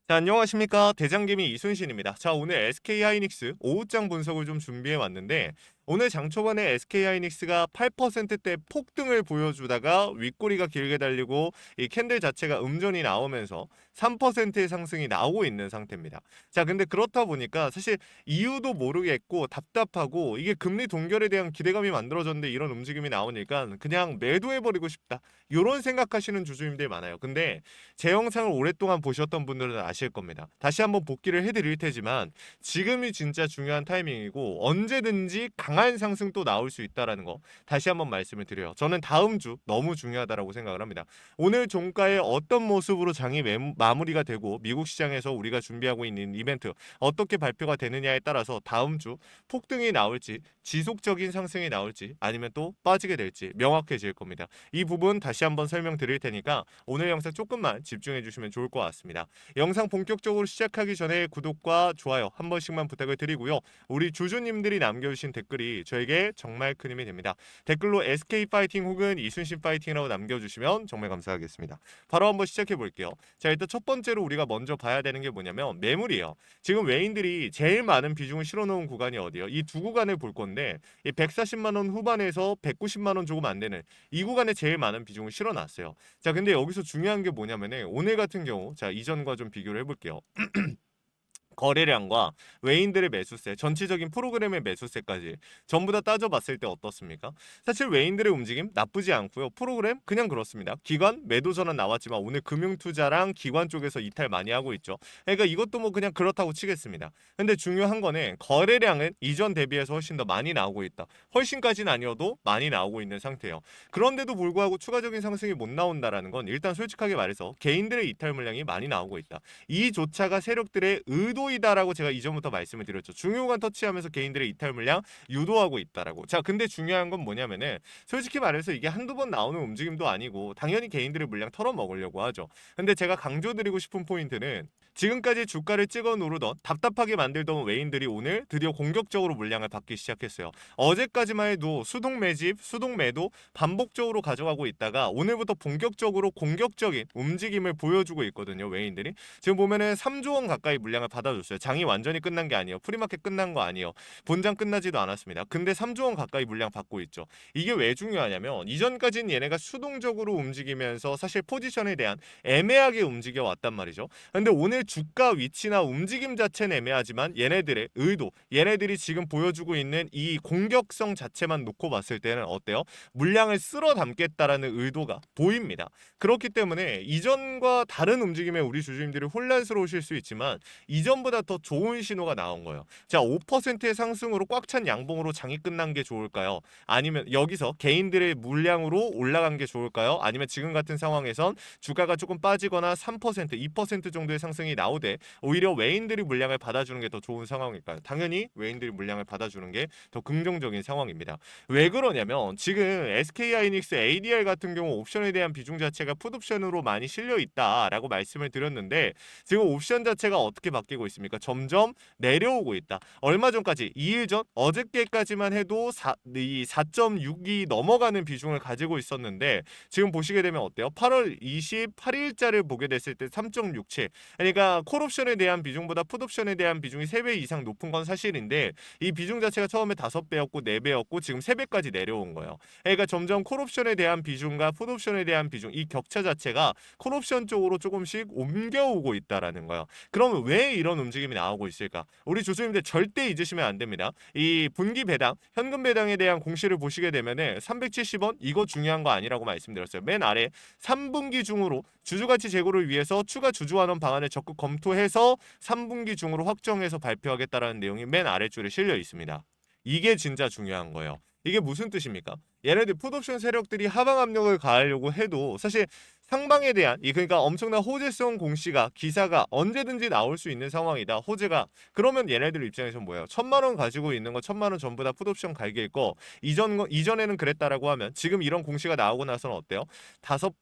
자, 안녕하십니까. 대장개미 이순신입니다. 자, 오늘 SK하이닉스 오후장 분석을 좀 준비해 왔는데, 오늘 장 초반에 SK하이닉스가 8%대 폭등을 보여주다가 윗꼬리가 길게 달리고 이 캔들 자체가 음전이 나오면서 3%의 상승이 나오고 있는 상태입니다. 자, 근데 그렇다 보니까 사실 이유도 모르겠고 답답하고, 이게 금리 동결에 대한 기대감이 만들어졌는데 이런 움직임이 나오니까 그냥 매도해버리고 싶다, 이런 생각하시는 주주님들 많아요. 근데 제 영상을 오랫동안 보셨던 분들은 아실 겁니다. 다시 한번 복기를 해드릴 테지만, 지금이 진짜 중요한 타이밍이고 언제든지 강한 상승 또 나올 수 있다라는 거 다시 한번 말씀을 드려요. 저는 다음 주 너무 중요하다라고 생각을 합니다. 오늘 종가에 어떤 모습으로 장이 마무리가 되고 미국 시장에서 우리가 준비하고 있는 이벤트 어떻게 발표가 되느냐에 따라서 다음 주 폭등이 나올지, 지속적인 상승이 나올지, 아니면 또 빠지게 될지 명확해질 겁니다. 이 부분 다시 한번 설명드릴 테니까 오늘 영상 조금만 집중해 주시면 좋을 것 같습니다. 영상 본격적으로 시작하기 전에 구독과 좋아요 한 번씩만 부탁을 드리고요. 우리 주주님들이 남겨주신 댓글이 저에게 정말 큰 힘이 됩니다. 댓글로 SK 파이팅 혹은 이순신 파이팅이라고 남겨주시면 정말 감사하겠습니다. 바로 한번 시작해 볼게요. 자, 일단 첫 번째로 우리가 먼저 봐야 되는 게 뭐냐면 매물이에요. 지금 외인들이 제일 많은 비중을 실어놓은 구간이 어디예요? 이 두 구간을 볼 건데, 이 140만 원 후반에서 190만 원 조금 안 되는 이 구간에 제일 많은 비중을 실어놨어요. 자, 근데 여기서 중요한 게 뭐냐면은 오늘 같은 경우, 자, 이전과 좀 비교를 해볼게요. 거래량과 외인들의 매수세, 전체적인 프로그램의 매수세까지 전부 다 따져봤을 때 어떻습니까? 사실 외인들의 움직임 나쁘지 않고요. 프로그램 그냥 그렇습니다. 기관 매도 전환 나왔지만 오늘 금융투자랑 기관 쪽에서 이탈 많이 하고 있죠. 그러니까 이것도 뭐 그냥 그렇다고 치겠습니다. 근데 중요한 거는 거래량은 이전 대비해서 훨씬 더 많이 나오고 있다. 훨씬까지는 아니어도 많이 나오고 있는 상태예요. 그런데도 불구하고 추가적인 상승이 못 나온다라는 건 일단 솔직하게 말해서 개인들의 이탈 물량이 많이 나오고 있다. 이조차가 세력들의 의도이다라고 제가 이전부터 말씀을 드렸죠. 중요한 터치하면서 개인들의 이탈 물량 유도하고 있다라고. 자, 근데 중요한 건 뭐냐면은 솔직히 말해서 이게 한두 번 나오는 움직임도 아니고 당연히 개인들의 물량 털어먹으려고 하죠. 근데 제가 강조드리고 싶은 포인트는 지금까지 주가를 찍어 누르던, 답답하게 만들던 외인들이 오늘 드디어 공격적으로 물량을 받기 시작했어요. 어제까지만 해도 수동 매집, 수동 매도 반복적으로 가져가고 있다가 오늘부터 본격적으로 공격적인 움직임을 보여주고 있거든요, 외인들이. 지금 보면은 3조 원 가까이 물량을 받아줬어요. 장이 완전히 끝난 게 아니에요. 프리마켓 끝난 거 아니에요. 본장 끝나지도 않았습니다. 근데 3조 원 가까이 물량 받고 있죠. 이게 왜 중요하냐면 이전까지는 얘네가 수동적으로 움직이면서 사실 포지션에 대한 애매하게 움직여 왔단 말이죠. 근데 오늘 주가 위치나 움직임 자체는 애매하지만 얘네들의 의도, 얘네들이 지금 보여주고 있는 이 공격성 자체만 놓고 봤을 때는 어때요? 물량을 쓸어 담겠다라는 의도가 보입니다. 그렇기 때문에 이전과 다른 움직임에 우리 주주님들이 혼란스러우실 수 있지만 이전보다 더 좋은 신호가 나온 거예요. 자, 5%의 상승으로 꽉 찬 양봉으로 장이 끝난 게 좋을까요? 아니면 여기서 개인들의 물량으로 올라간 게 좋을까요? 아니면 지금 같은 상황에선 주가가 조금 빠지거나 3%, 2% 정도의 상승이 나오되 오히려 외인들이 물량을 받아주는 게 더 좋은 상황일까요? 당연히 외인들이 물량을 받아주는 게 더 긍정적인 상황입니다. 왜 그러냐면 지금 SK하이닉스 ADR 같은 경우 옵션에 대한 비중 자체가 풋옵션으로 많이 실려 있다라고 말씀을 드렸는데, 지금 옵션 자체가 어떻게 바뀌고 있습니까? 점점 내려오고 있다. 얼마 전까지 2일 전 어저께까지만 해도 이 4.6이 넘어가는 비중을 가지고 있었는데 지금 보시게 되면 어때요? 8월 28일자를 보게 됐을 때 3.67, 그러니까 콜옵션에 대한 비중보다 풋옵션에 대한 비중이 3배 이상 높은 건 사실인데 이 비중 자체가 처음에 5배였고 4배였고 지금 3배까지 내려온 거예요. 그러니까 점점 콜옵션에 대한 비중과 풋옵션에 대한 비중, 이 격차 자체가 콜옵션 쪽으로 조금씩 옮겨오고 있다라는 거예요. 그러면 왜 이런 움직임이 나오고 있을까? 우리 주주님들 절대 잊으시면 안 됩니다. 이 분기 배당, 현금 배당에 대한 공시를 보시게 되면은 370원 이거 중요한 거 아니라고 말씀드렸어요. 맨 아래 3분기 중으로 주주가치 제고를 위해서 추가 주주환원 방안을 적극 검토해서 3분기 중으로 확정해서 발표하겠다라는 내용이 맨 아래줄에 실려 있습니다. 이게 진짜 중요한 거예요. 이게 무슨 뜻입니까? 얘네들 풋옵션 세력들이 하방 압력을 가하려고 해도 사실 상방에 대한 그러니까 엄청난 호재성 공시가, 기사가 언제든지 나올 수 있는 상황이다. 호재가. 그러면 얘네들 입장에서는 뭐예요? 1,000만 원 가지고 있는 거 1,000만 원 전부 다 풋옵션 갈길 거, 이전에는 그랬다라고 하면 지금 이런 공시가 나오고 나서는 어때요?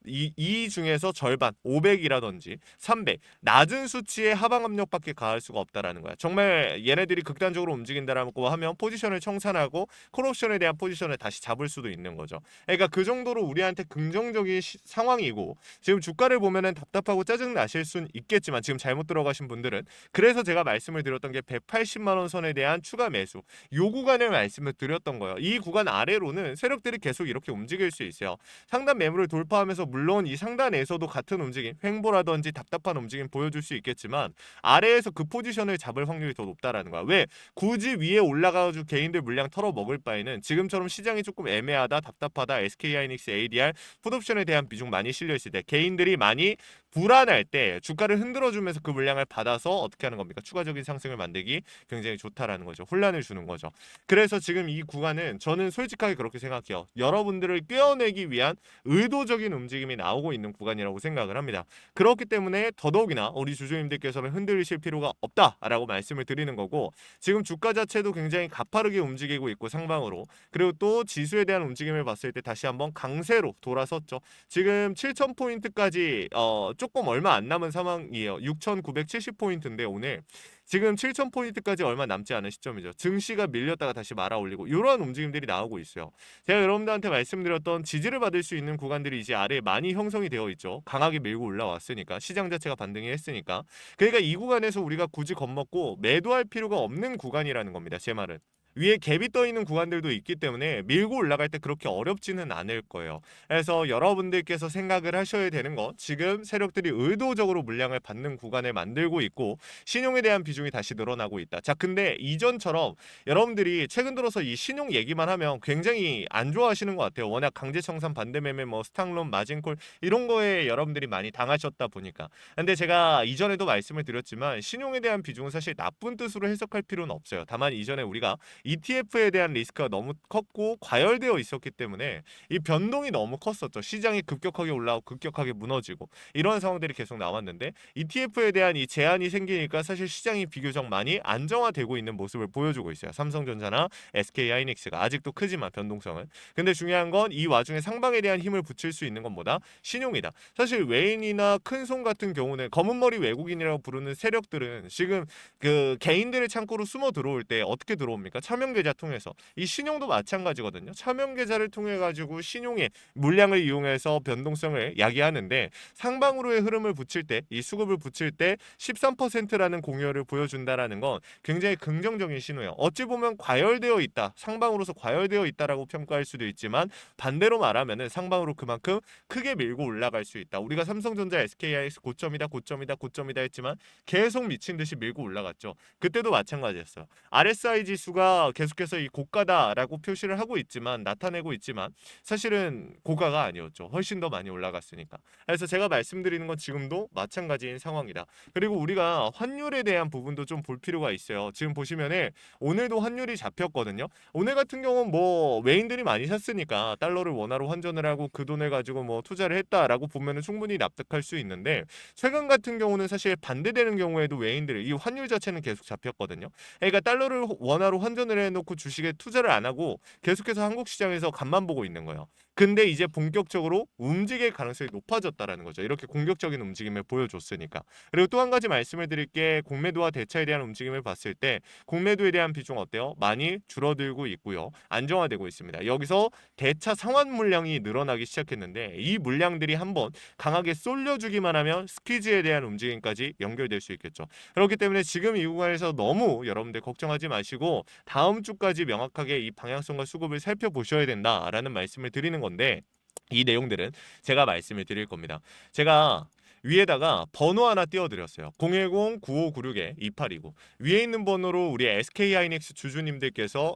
이 중에서 절반 500이라든지 300 낮은 수치의 하방 압력밖에 가할 수가 없다라는 거야. 정말 얘네들이 극단적으로 움직인다라고 하면 포지션을 청산하고 콜옵션에 대한 포지션을 다시 잡을 수도 있는 거죠. 그러니까 그 정도로 우리한테 긍정적인 상황이고, 있고 지금 주가를 보면은 답답하고 짜증 나실 순 있겠지만 지금 잘못 들어가신 분들은 그래서 제가 말씀을 드렸던 게 180만 원 선에 대한 추가 매수 요 구간을 말씀을 드렸던 거예요. 이 구간 아래로는 세력들이 계속 이렇게 움직일 수 있어요. 상단 매물을 돌파하면서 물론 이 상단에서도 같은 움직임, 횡보라든지 답답한 움직임 보여줄 수 있겠지만 아래에서 그 포지션을 잡을 확률이 더 높다라는 거야. 왜? 굳이 위에 올라가가지고 개인들 물량 털어 먹을 바에는 지금처럼 시장이 조금 애매하다, 답답하다, SK하이닉스, ADR, 풋옵션에 대한 비중 많이 실려 있을 때 개인들이 많이 불안할 때 주가를 흔들어주면서 그 물량을 받아서 어떻게 하는 겁니까? 추가적인 상승을 만들기 굉장히 좋다라는 거죠. 혼란을 주는 거죠. 그래서 지금 이 구간은 저는 솔직하게 그렇게 생각해요. 여러분들을 꿰어내기 위한 의도적인 움직임이 나오고 있는 구간이라고 생각을 합니다. 그렇기 때문에 더더욱이나 우리 주주님들께서는 흔들리실 필요가 없다라고 말씀을 드리는 거고 지금 주가 자체도 굉장히 가파르게 움직이고 있고 상방으로 그리고 또 지수에 대한 움직임을 봤을 때 다시 한번 강세로 돌아섰죠. 지금 7,000포인트까지 조금 얼마 안 남은 상황이에요. 6,970포인트인데 오늘 지금 7,000포인트까지 얼마 남지 않은 시점이죠. 증시가 밀렸다가 다시 말아 올리고 이러한 움직임들이 나오고 있어요. 제가 여러분들한테 말씀드렸던 지지를 받을 수 있는 구간들이 이제 아래에 많이 형성이 되어 있죠. 강하게 밀고 올라왔으니까 시장 자체가 반등이 했으니까 그러니까 이 구간에서 우리가 굳이 겁먹고 매도할 필요가 없는 구간이라는 겁니다. 제 말은. 위에 갭이 떠 있는 구간들도 있기 때문에 밀고 올라갈 때 그렇게 어렵지는 않을 거예요. 그래서 여러분들께서 생각을 하셔야 되는 거 지금 세력들이 의도적으로 물량을 받는 구간을 만들고 있고 신용에 대한 비중이 다시 늘어나고 있다. 자, 근데 이전처럼 여러분들이 최근 들어서 이 신용 얘기만 하면 굉장히 안 좋아하시는 것 같아요. 워낙 강제청산 반대매매 뭐 스탁론 마진콜 이런 거에 여러분들이 많이 당하셨다 보니까. 근데 제가 이전에도 말씀을 드렸지만 신용에 대한 비중은 사실 나쁜 뜻으로 해석할 필요는 없어요. 다만 이전에 우리가 ETF에 대한 리스크가 너무 컸고 과열되어 있었기 때문에 이 변동이 너무 컸었죠. 시장이 급격하게 올라오고 급격하게 무너지고 이런 상황들이 계속 나왔는데 ETF에 대한 이 제한이 생기니까 사실 시장이 비교적 많이 안정화되고 있는 모습을 보여주고 있어요. 삼성전자나 SK하이닉스가 아직도 크지만 변동성은. 근데 중요한 건 이 와중에 상방에 대한 힘을 붙일 수 있는 건 뭐다? 신용이다. 사실 외인이나 큰손 같은 경우는 검은머리 외국인이라고 부르는 세력들은 지금 그 개인들의 창고로 숨어 들어올 때 어떻게 들어옵니까? 차명계좌 통해서. 이 신용도 마찬가지거든요. 차명계좌를 통해 가지고 신용의 물량을 이용해서 변동성을 야기하는데 상방으로의 흐름을 붙일 때, 이 수급을 붙일 때 13%라는 공여를 보여준다라는 건 굉장히 긍정적인 신호예요. 어찌 보면 과열되어 있다, 상방으로서 과열되어 있다라고 평가할 수도 있지만 반대로 말하면은 상방으로 그만큼 크게 밀고 올라갈 수 있다. 우리가 삼성전자, SK하이닉스 고점이다, 고점이다, 고점이다 했지만 계속 미친 듯이 밀고 올라갔죠. 그때도 마찬가지였어요. RSI 지수가 계속해서 이 고가다라고 표시를 하고 있지만 나타내고 있지만 사실은 고가가 아니었죠. 훨씬 더 많이 올라갔으니까. 그래서 제가 말씀드리는 건 지금도 마찬가지인 상황이다. 그리고 우리가 환율에 대한 부분도 좀 볼 필요가 있어요. 지금 보시면은 오늘도 환율이 잡혔거든요. 오늘 같은 경우는 뭐 외인들이 많이 샀으니까 달러를 원화로 환전을 하고 그 돈을 가지고 뭐 투자를 했다라고 보면은 충분히 납득할 수 있는데 최근 같은 경우는 사실 반대되는 경우에도 외인들이 이 환율 자체는 계속 잡혔거든요. 그러니까 달러를 원화로 환전을 해놓고 주식에 투자를 안 하고 계속해서 한국 시장에서 간만 보고 있는 거예요. 근데 이제 본격적으로 움직일 가능성이 높아졌다라는 거죠. 이렇게 공격적인 움직임을 보여줬으니까. 그리고 또 한 가지 말씀을 드릴 게 공매도와 대차에 대한 움직임을 봤을 때 공매도에 대한 비중 어때요? 많이 줄어들고 있고요. 안정화되고 있습니다. 여기서 대차 상환 물량이 늘어나기 시작했는데 이 물량들이 한번 강하게 쏠려주기만 하면 스퀴즈에 대한 움직임까지 연결될 수 있겠죠. 그렇기 때문에 지금 이 구간에서 너무 여러분들 걱정하지 마시고 다음 주까지 명확하게 이 방향성과 수급을 살펴보셔야 된다라는 말씀을 드리는 건데 이 내용들은 제가 말씀을 드릴 겁니다. 제가 위에다가 번호 하나 띄워드렸어요. 010-9596-2829 위에 있는 번호로 우리 SK하이닉스 주주님들께서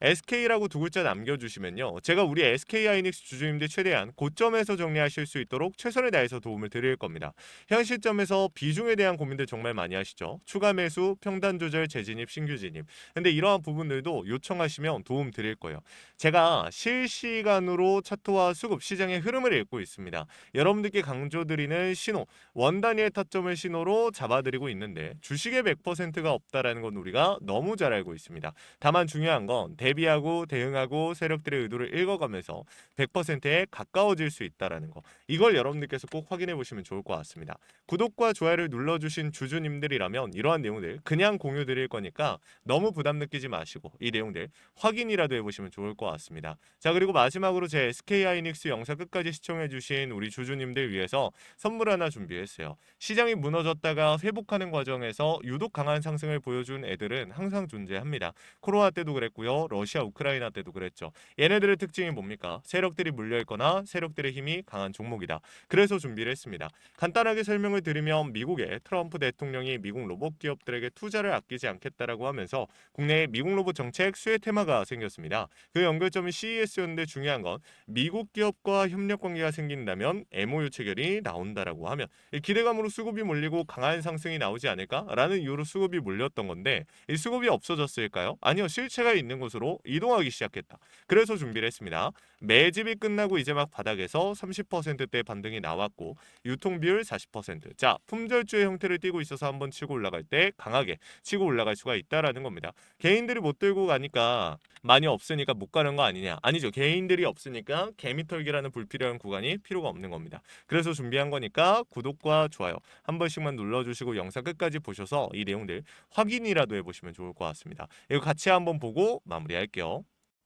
SK라고 두 글자 남겨주시면요. 제가 우리 SK하이닉스 주주님들 최대한 고점에서 정리하실 수 있도록 최선을 다해서 도움을 드릴 겁니다. 현 시점에서 비중에 대한 고민들 정말 많이 하시죠. 추가 매수, 평단 조절, 재진입, 신규 진입. 근데 이러한 부분들도 요청하시면 도움 드릴 거예요. 제가 실시간으로 차트와 수급 시장의 흐름을 읽고 있습니다. 여러분들께 강조드리는 신호, 원 단위의 타점을 신호로 잡아드리고 있는데 주식의 100%가 없다라는 건 우리가 너무 잘 알고 있습니다. 다만 중요한 건 대비하고 대응하고 세력들의 의도를 읽어가면서 100%에 가까워질 수 있다라는 거. 이걸 여러분들께서 꼭 확인해 보시면 좋을 것 같습니다. 구독과 좋아요를 눌러주신 주주님들이라면 이러한 내용들 그냥 공유 드릴 거니까 너무 부담 느끼지 마시고 이 내용들 확인이라도 해보시면 좋을 것 같습니다. 자, 그리고 마지막으로 제 SK하이닉스 영상 끝까지 시청해주신 우리 주주님들 위해서 선물 하나 준비했어요. 시장이 무너졌다가 회복하는 과정에서 유독 강한 상승을 보여준 애들은 항상 존재합니다. 코로나 때도 그랬고요. 러시아 우크라이나 때도 그랬죠. 얘네들의 특징이 뭡니까? 세력들이 물려있거나 세력들의 힘이 강한 종목이다. 그래서 준비를 했습니다. 간단하게 설명을 드리면 미국의 트럼프 대통령이 미국 로봇 기업들에게 투자를 아끼지 않겠다라고 하면서 국내에 미국 로봇 정책 수혜 테마가 생겼습니다. 그 연결점이 CES였는데 중요한 건 미국 기업과 협력 관계가 생긴다면 MOU 체결이 나온다라고 하면 기대감으로 수급이 몰리고 강한 상승이 나오지 않을까라는 이유로 수급이 몰렸던 건데 이 수급이 없어졌을까요? 아니요. 실체가 있는 곳으로 이동하기 시작했다. 그래서 준비를 했습니다. 매집이 끝나고 이제 막 바닥에서 30%대 반등이 나왔고 유통비율 40%. 자, 품절주의 형태를 띠고 있어서 한번 치고 올라갈 때 강하게 치고 올라갈 수가 있다라는 겁니다. 개인들이 못 들고 가니까 많이 없으니까 못 가는 거 아니냐? 아니죠. 개인들이 없으니까 개미털기라는 불필요한 구간이 필요가 없는 겁니다. 그래서 준비한 거니까 구독과 좋아요 한 번씩만 눌러주시고 영상 끝까지 보셔서 이 내용들 확인이라도 해보시면 좋을 것 같습니다. 이거 같이 한번 보고 마무리할게요.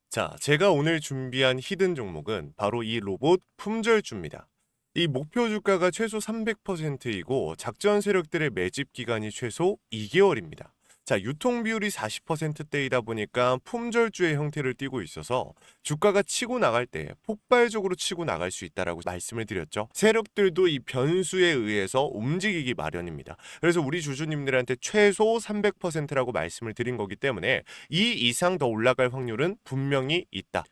자, 제가 오늘 준비한 히든 종목은 바로 이 로봇 품절주입니다. 이 목표 주가가 최소 300%이고 작전 세력들의 매집 기간이 최소 2개월입니다. 자, 유통 비율이 40%대이다 보니까 품절주의 형태를 띠고 있어서 주가가 치고 나갈 때 폭발적으로 치고 나갈 수 있다라고 말씀을 드렸죠. 세력들도 이 변수에 의해서 움직이기 마련입니다. 그래서 우리 주주님들한테 최소 300%라고 말씀을 드린 거기 때문에 이 이상 더 올라갈 확률은 분명히 있다.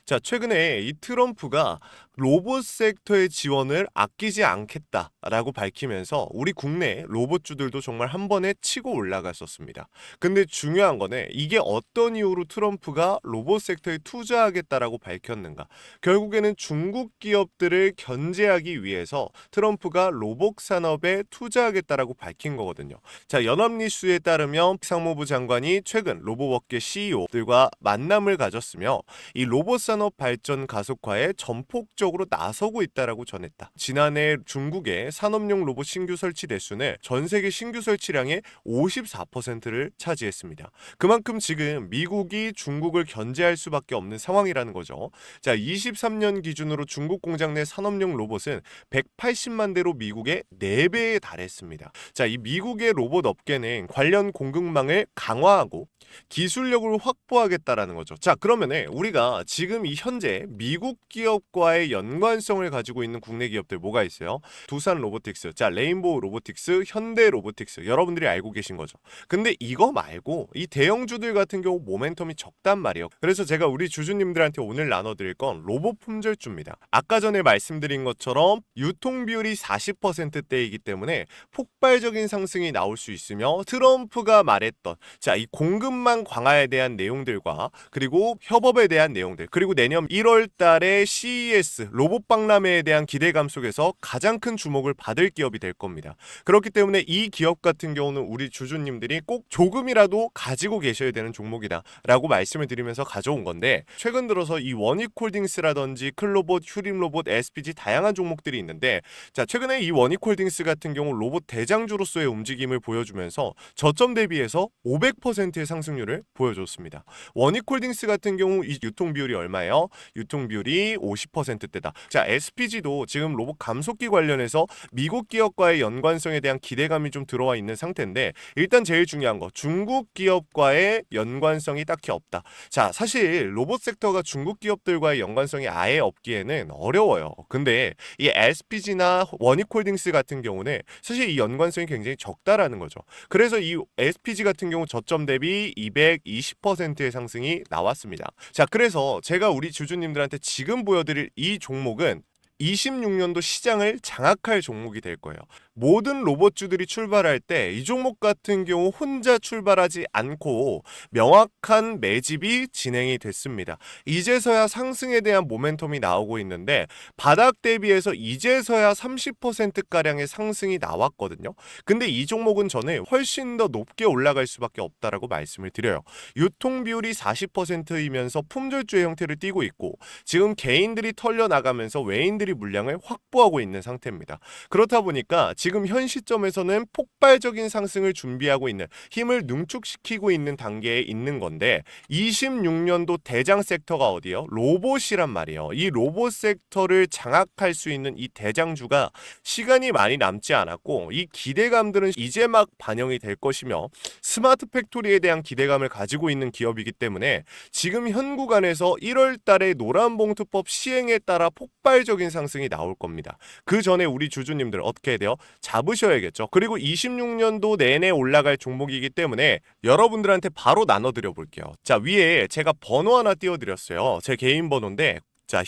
자, 최근에 이 트럼프가 로봇 섹터의 지원을 아끼지 않겠다라고 밝히면서 우리 국내 로봇주들도 정말 한 번에 치고 올라갔었습니다. 근데 중요한 거는 이게 어떤 이유로 트럼프가 로봇 섹터에 투자하겠다라고 밝혔는가? 결국에는 중국 기업들을 견제하기 위해서 트럼프가 로봇 산업에 투자하겠다라고 밝힌 거거든요. 자, 연합뉴스에 따르면 상무부 장관이 최근 로봇업계 CEO들과 만남을 가졌으며 이 로봇 산업 발전 가속화에 전폭적으로 나서고 있다라고 전했다. 지난해 중국의 산업용 로봇 신규 설치 대수는 전 세계 신규 설치량의 54%를 차지했습니다. 그만큼 지금 미국이 중국을 견제할 수밖에 없는 상황이라는 거죠. 자, 23년 기준으로 중국 공장 내 산업용 로봇은 180만 대로 미국의 4배에 달했습니다. 자, 이 미국의 로봇 업계는 관련 공급망을 강화하고 기술력을 확보하겠다라는 거죠. 자, 그러면은 우리가 지금 이 현재 미국 기업과의 연관성을 가지고 있는 국내 기업들 뭐가 있어요? 두산 로보틱스, 자, 레인보우 로보틱스, 현대 로보틱스, 여러분들이 알고 계신 거죠. 근데 이거 말고 이 대형주들 같은 경우 모멘텀이 적단 말이에요. 그래서 제가 우리 주주님들한테 오늘 나눠드릴 건 로봇 품절주입니다. 아까 전에 말씀드린 것처럼 유통 비율이 40%대이기 때문에 폭발적인 상승이 나올 수 있으며 트럼프가 말했던 자, 이 공급망 강화에 대한 내용들과 그리고 협업에 대한 내용들 그리고 내년 1월 달에 CES 로봇 박람회에 대한 기대감 속에서 가장 큰 주목을 받을 기업이 될 겁니다. 그렇기 때문에 이 기업 같은 경우는 우리 주주님들이 꼭 조금이라도 가지고 계셔야 되는 종목이다 라고 말씀을 드리면서 가져온 건데 최근 들어서 이 원익홀딩스라든지 클로봇, 휴림로봇, SPG 다양한 종목들이 있는데 자, 최근에 이 원익홀딩스 같은 경우 로봇 대장주로서의 움직임을 보여주면서 저점 대비해서 500%의 상승률을 보여줬습니다. 원익홀딩스 같은 경우 이 유통 비율이 얼마예요? 유통 비율이 50%대다. 자, SPG도 지금 로봇 감속기 관련해서 미국 기업과의 연관성에 대한 기대감이 좀 들어와 있는 상태인데 일단 제일 중요한 거 중국 기업과의 연관성이 딱히 없다. 자, 사실 로봇 섹터가 중국 기업들과의 연관성이 아예 없기에는 어려워요. 근데 이 SPG나 원익홀딩스 같은 경우는 사실 이 연관성이 굉장히 적다라는 거죠. 그래서 이 SPG 같은 경우 저점 대비 220%의 상승이 나왔습니다. 자, 그래서 제가 우리 주주님들한테 지금 보여드릴 이 종목은 26년도 시장을 장악할 종목이 될 거예요. 모든 로봇주들이 출발할 때 이 종목 같은 경우 혼자 출발하지 않고 명확한 매집이 진행이 됐습니다. 이제서야 상승에 대한 모멘텀이 나오고 있는데 바닥 대비해서 이제서야 30%가량의 상승이 나왔거든요. 근데 이 종목은 저는 훨씬 더 높게 올라갈 수밖에 없다라고 말씀을 드려요. 유통 비율이 40%이면서 품절주의 형태를 띠고 있고 지금 개인들이 털려 나가면서 외인들이 물량을 확보하고 있는 상태입니다. 그렇다 보니까 지금 현 시점에서는 폭발적인 상승을 준비하고 있는, 힘을 능축시키고 있는 단계에 있는 건데 26년도 대장 섹터가 어디요? 로봇이란 말이에요. 이 로봇 섹터를 장악할 수 있는 이 대장주가 시간이 많이 남지 않았고 이 기대감들은 이제 막 반영이 될 것이며 스마트 팩토리에 대한 기대감을 가지고 있는 기업이기 때문에 지금 현 구간에서 1월 달에 노란봉투법 시행에 따라 폭발적인 상승이 나올 겁니다. 그 전에 우리 주주님들 어떻게 해야 돼요? 잡으셔야겠죠. 그리고 26년도 내내 올라갈 종목이기 때문에 여러분들한테 바로 나눠드려 볼게요. 자, 위에 제가 번호 하나 띄워드렸어요. 제 개인 번호인데, 자,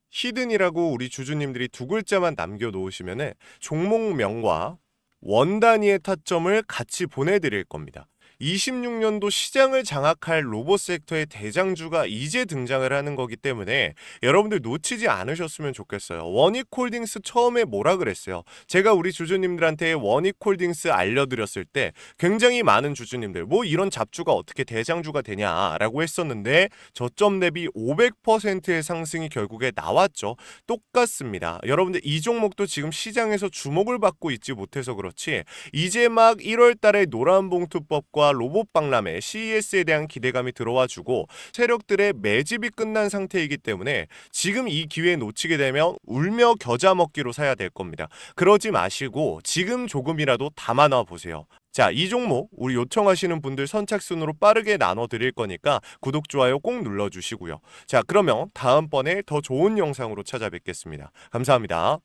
히든이라고 우리 주주님들이 두 글자만 남겨놓으시면은 종목명과 원 단위의 타점을 같이 보내드릴 겁니다. 26년도 시장을 장악할 로봇 섹터의 대장주가 이제 등장을 하는 거기 때문에 여러분들 놓치지 않으셨으면 좋겠어요. 원익홀딩스 처음에 뭐라 그랬어요? 제가 우리 주주님들한테 원익홀딩스 알려드렸을 때 굉장히 많은 주주님들 뭐 이런 잡주가 어떻게 대장주가 되냐라고 했었는데 저점 대비 500%의 상승이 결국에 나왔죠. 똑같습니다. 여러분들 이 종목도 지금 시장에서 주목을 받고 있지 못해서 그렇지 이제 막 1월 달에 노란봉투법과 로봇 박람회 CES에 대한 기대감이 들어와주고 세력들의 매집이 끝난 상태이기 때문에 지금 이 기회에 놓치게 되면 울며 겨자 먹기로 사야 될 겁니다. 그러지 마시고 지금 조금이라도 담아놔 보세요. 자, 이 종목 우리 요청하시는 분들 선착순으로 빠르게 나눠드릴 거니까 구독, 좋아요 꼭 눌러주시고요. 자, 그러면 다음번에 더 좋은 영상으로 찾아뵙겠습니다. 감사합니다.